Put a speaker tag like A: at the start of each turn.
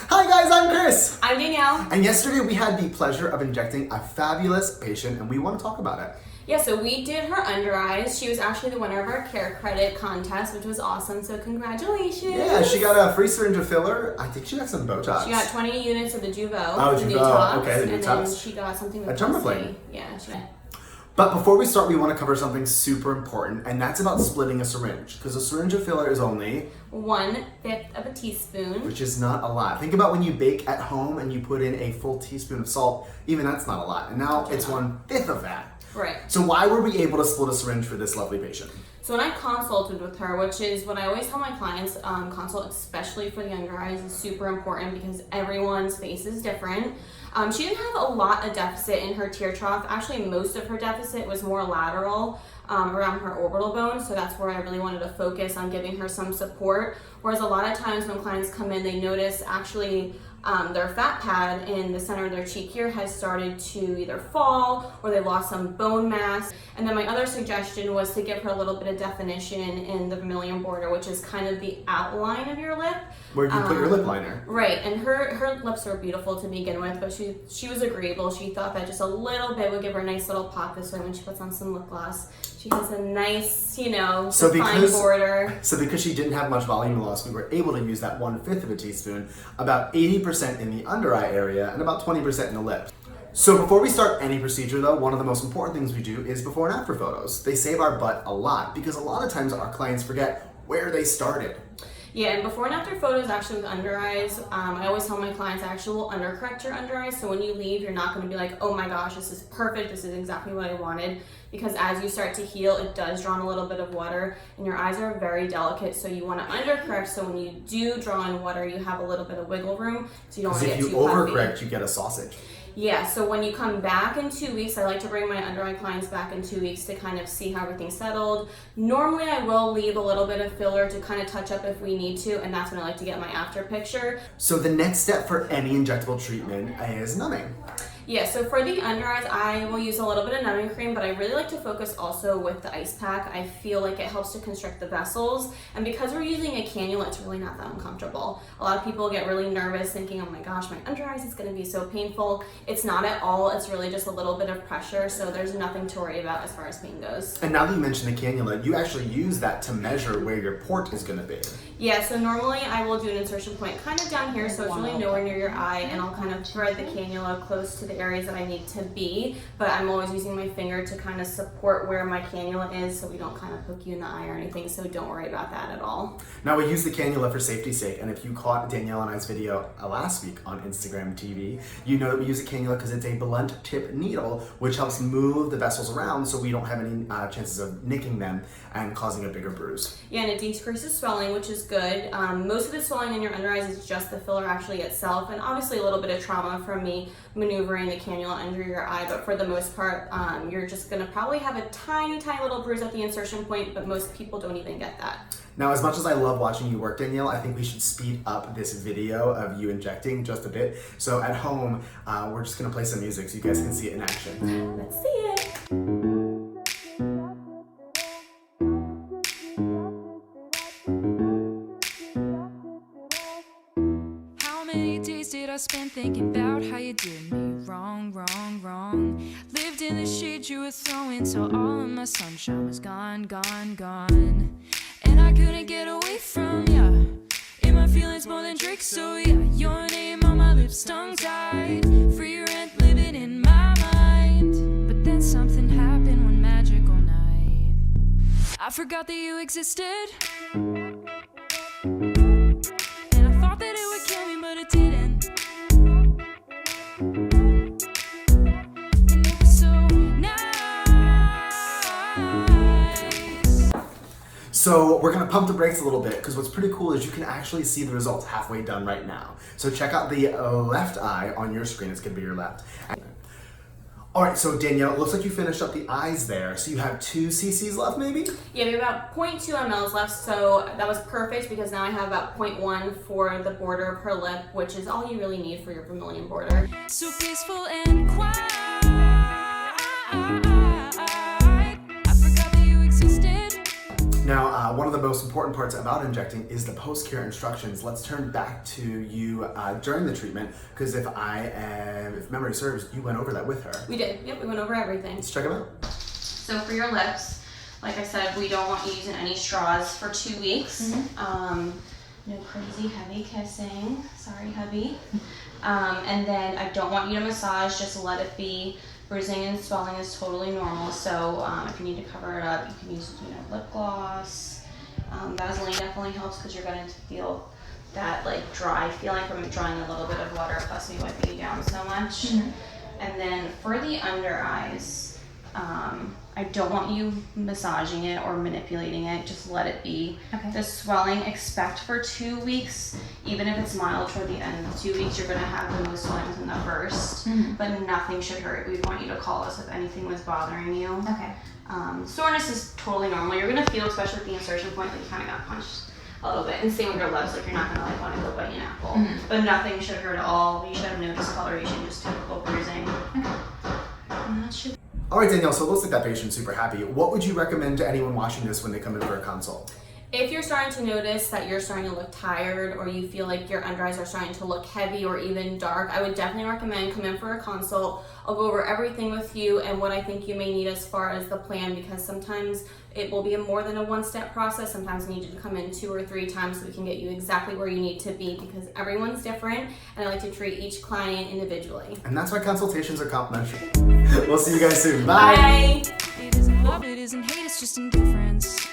A: Hi guys, I'm Chris.
B: I'm Danielle.
A: And yesterday we had the pleasure of injecting a fabulous patient and we want to talk about it.
B: Yeah, so we did her under eyes. She was actually the winner of our care credit contest, which was awesome, so congratulations.
A: Yeah, she got a free syringe of filler. I think she got some Botox.
B: She got 20 units of the Jeuveau.
A: Oh,
B: the
A: Jeuveau.
B: Botox,
A: Okay, the
B: and
A: Botox.
B: then she got something with
A: A dermaplane.
B: Yeah, she did.
A: But before we start, we want to cover something super important, and that's about splitting a syringe. Because a syringe of filler is only
B: 1/5 of a teaspoon.
A: which is not a lot. Think about when you bake at home and you put in a full teaspoon of salt. Even that's not a lot. And now it's 1/5 of that.
B: Right.
A: So why were we able to split a syringe for this lovely patient?
B: So when I consulted with her, which is what I always tell my clients, consult especially for the under eyes is super important because everyone's face is different. She didn't have a lot of deficit in her tear trough. Actually, most of her deficit was more lateral around her orbital bone. So that's where I really wanted to focus on giving her some support. Whereas a lot of times when clients come in, they notice actually their fat pad in the center of their cheek here has started to either fall or they lost some bone mass. And then my other suggestion was to give her a little bit of definition in the vermilion border, which is kind of the outline of your lip.
A: Where you put your lip liner.
B: Right, and her lips are beautiful to begin with, but she was agreeable. She thought that just a little bit would give her a nice little pop this way when she puts on some lip gloss. She has a nice, defined border.
A: So because she didn't have much volume loss, we were able to use that 1/5 of a teaspoon, about 80% in the under eye area and about 20% in the lip. So before we start any procedure though, one of the most important things we do is before and after photos. They save our butt a lot because a lot of times our clients forget where they started.
B: Yeah, and before and after photos actually with under eyes, I always tell my clients I actually will undercorrect your under eyes. So when you leave, you're not going to be like, oh my gosh, this is perfect. This is exactly what I wanted. Because as you start to heal, it does draw in a little bit of water and your eyes are very delicate. So you want to undercorrect. So when you do draw in water, you have a little bit of wiggle room. So you don't want to get too puffy.
A: If you overcorrect, you get a sausage.
B: Yeah, so when you come back in 2 weeks, I like to bring my under eye clients back in 2 weeks to kind of see how everything's settled. Normally I will leave a little bit of filler to kind of touch up if we need to, and that's when I like to get my after picture.
A: So the next step for any injectable treatment is numbing.
B: Yeah, so for the under eyes, I will use a little bit of numbing cream, but I really like to focus also with the ice pack. I feel like it helps to constrict the vessels, and because we're using a cannula, it's really not that uncomfortable. A lot of people get really nervous thinking, oh my gosh, my under eyes is gonna be so painful. It's not at all, it's really just a little bit of pressure, so there's nothing to worry about as far as pain goes.
A: And now that you mentioned the cannula, you actually use that to measure where your port is gonna be.
B: Yeah, so normally I will do an insertion point kind of down here, so it's really nowhere near your eye, and I'll kind of thread the cannula close to the areas that I need to be, but I'm always using my finger to kind of support where my cannula is so we don't kind of poke you in the eye or anything, so don't worry about that at all.
A: Now we use the cannula for safety's sake, and if you caught Danielle and I's video last week on Instagram TV, you know that we use a cannula because it's a blunt tip needle, which helps move the vessels around so we don't have any chances of nicking them and causing a bigger bruise.
B: Yeah, and it decreases swelling, which is good. Most of the swelling in your under eyes is just the filler actually itself, and obviously a little bit of trauma from me maneuvering the cannula under your eye, but for the most part, you're just gonna probably have a tiny, tiny little bruise at the insertion point, but most people don't even get that.
A: Now, as much as I love watching you work, Danielle, I think we should speed up this video of you injecting just a bit. So at home, we're just gonna play some music so you guys can see it in action.
B: Let's see it.
C: Did I spend thinking about how you did me wrong, wrong, wrong? Lived in the shade you were throwing till all of my sunshine was gone, gone, gone. And I couldn't get away from ya. In my feelings more than Drake, so yeah, your name on my lips, tongue-tied. Free rent living in my mind. But then something happened one magical night. I forgot that you existed. And I thought that it would kill me, but it didn't.
A: So we're gonna pump the brakes a little bit because what's pretty cool is you can actually see the results halfway done right now. So check out the left eye on your screen. It's gonna be your left. All right, so Danielle, it looks like you finished up the eyes there. So you have 2 cc's left maybe?
B: Yeah, we have about 0.2 mLs left, so that was perfect because now I have about 0.1 for the border of her lip, which is all you really need for your vermilion border.
C: So peaceful and quiet. I forgot that you existed.
A: Now, one of the most important parts about injecting is the post-care instructions. Let's turn back to you during the treatment, because if memory serves, you went over that with her.
B: We did. Yep, we went over everything.
A: Let's check them out.
B: So for your lips, like I said, we don't want you using any straws for 2 weeks. No crazy heavy kissing. Sorry, hubby. And then I don't want you to massage, just let it be. Bruising and swelling is totally normal, so if you need to cover it up, you can use lip gloss. Vaseline definitely helps because you're going to feel that like dry feeling from it drawing a little bit of water plus me wiping you down so much. And then for the under eyes, I don't want you massaging it or manipulating it, just let it be. The swelling, expect for 2 weeks, even if it's mild toward the end of the 2 weeks, you're gonna have the most swelling within the first, but nothing should hurt. We want you to call us if anything was bothering you. Soreness is totally normal. You're gonna feel, especially at the insertion point, like you kind of got punched a little bit. And same with your lips, like you're not gonna like want to go bite an apple, but nothing should hurt at all. You should have no discoloration, just typical bruising. And that should.
A: All right, Danielle, so it looks like that patient's super happy. What would you recommend to anyone watching this when they come in for a consult?
B: If you're starting to notice that you're starting to look tired or you feel like your under eyes are starting to look heavy or even dark, I would definitely recommend come in for a consult. I'll go over everything with you and what I think you may need as far as the plan, because sometimes it will be more than a one-step process. Sometimes we need you to come in 2 or 3 times so we can get you exactly where you need to be, because everyone's different and I like to treat each client individually.
A: And that's why consultations are complimentary. We'll see you guys soon. Bye.
B: Bye.
C: It isn't love, it isn't hate, it's just indifference.